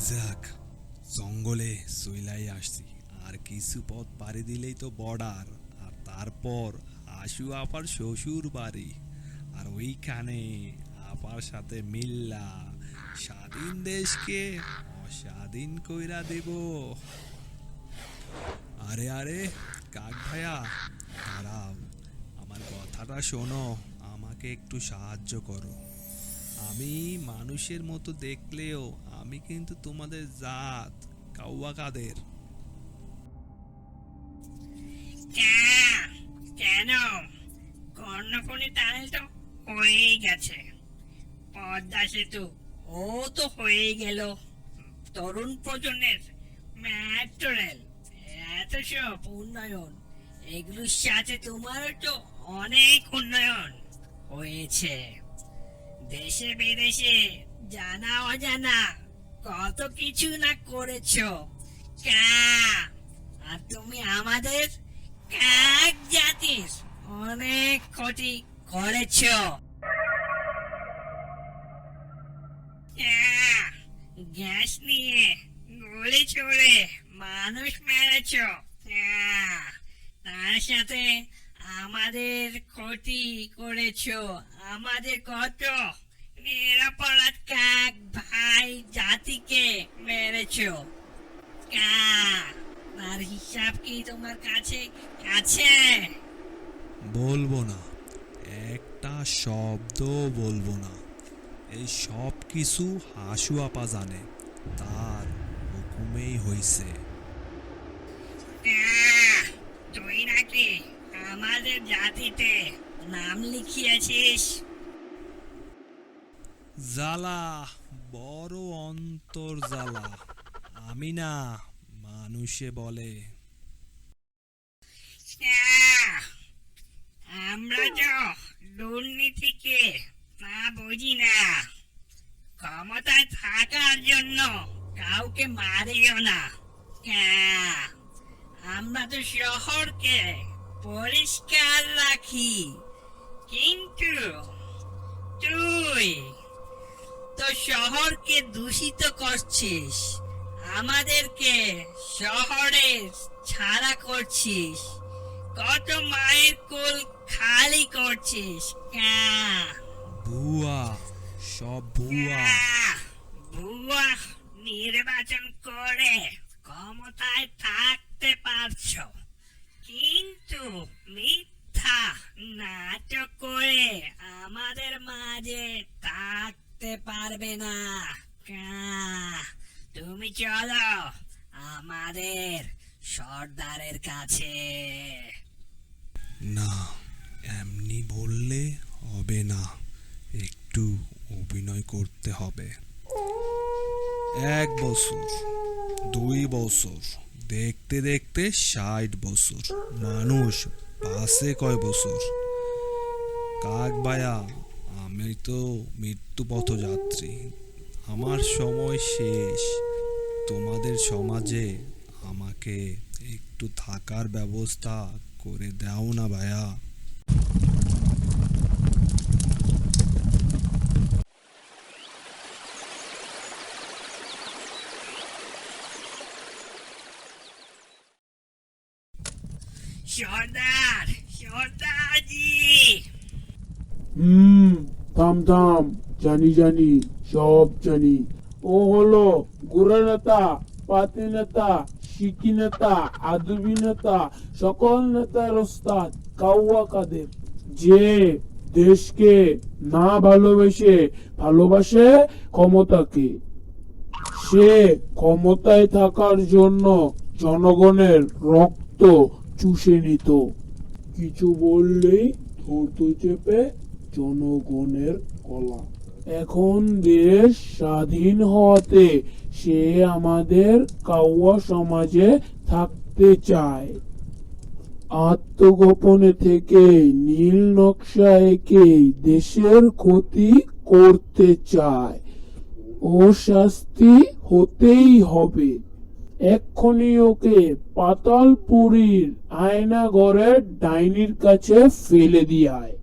যাক, জঙ্গলে চইলাই আসছি, আর কিছু পথ পাড়ি দিলেই তো বর্ডার। আর তারপর আশু আপার শ্বশুর বাড়ি, আর ওইখানে আপার সাথে মিল্লা স্বাধীন দেশকে অস্বাধীন কইরা দেব। আরে আরে, কাক ভাইয়া, দাঁড়াও, আমার কথাটা শোনো, আমাকে একটু সাহায্য করো। আমি মানুষের মতো দেখলেও আমি কিন্তু তোমাদের জাত কাউয়া কাদের। কেন? কর্ণফুলী টানেল তো হয়েই গেছে, পদ্মা সেতু ও তো হয়েই গেল, তরুণ প্রজন্মের মেট্রো রেল, এত সব উন্নয়ন, এগুলোর সাথে তোমারও তো অনেক উন্নয়ন হয়েছে। দেশে বিদেশে জানা অজানা কত কিছু না করেছো। আর তুমি আমাদের কাক জাতির অনেক ক্ষতি করেছো। গ্যাস নিয়ে গুলি ছুড়ে মানুষ মেরেছো। তার সাথে আমাদের ক্ষতি করেছো, আমাদের কত নিরাপরাধ কাক ভাই জাতিকে মেরেছো। তার হিসাব কি তোমার কাছে আছে? বলবো না, একটা শব্দ বলবো না। এই সব কিছু হাসু আপা জানে, তার হুকুমেই হইছে। তুই নাকি আমাদের জাতিতে নাম লিখিয়েছিস? জ্বালা, বড় অন্তর জ্বালা। আমি না, মানুষে বলে। আমরা তো দুর্নীতিকে না বুঝি না। ক্ষমতায় থাকার জন্য কাউকে মারিও না। আমরা তো শহরকে পরিষ্কার রাখি, কিন্তু তুই তো শহরকে দূষিত করছিস, আমাদেরকে শহরে ছাড়া করছিস, কত মায়ের কোল খালি করছিস। ভুয়া, সব ভুয়া। ভুয়া নির্বাচন করে ক্ষমতায় থাকতে পারছো, কিন্তু মিথ্যা নাটক করে আমাদের মাঝে থাকতে পারবে না। তুমি চলো আমাদের সর্দারের কাছে। না, এমনি বললে হবে না, একটু অভিনয় করতে হবে। 1 বছর, 2 বছর, দেখতে দেখতে 60 বছর। মানুষ বাঁচে কয় বছর? কাক ভাইয়া, আমি তো মৃত্যু পথযাত্রী, আমার সময় শেষ। তোমাদের সমাজে আমাকে একটু থাকার ব্যবস্থা করে দাও না ভাইয়া। সর্দার, সর্দারজি। থাম থাম, জানি জানি, সব জানি। ও হলো গুড়া নেতা, পাতি নেতা, শিকি নেতা, আদবি নেতা, সকল নেতার ওস্তাদ কাউয়া কাদের, যে দেশকে না ভালোবেসে ভালোবাসে ক্ষমতাকে। সে ক্ষমতায় থাকার জন্য জনগণের রক্ত চুষে নিত, কিছু বললেই ধরতো চেপে জনগণের গলা। এখন দেশ স্বাধীন হওয়াতে সে আমাদের কাউয়া সমাজে থাকতে চায়। আত্মগোপনে থেকে নীল নকশা এঁকে দেশের ক্ষতি করতে চায়। ও শাস্তি হতেই হবে। এক্ষুনি ওকে পাতালপুরীর আয়নাঘরের ডাইনির কাছে ফেলে দিয়ায়।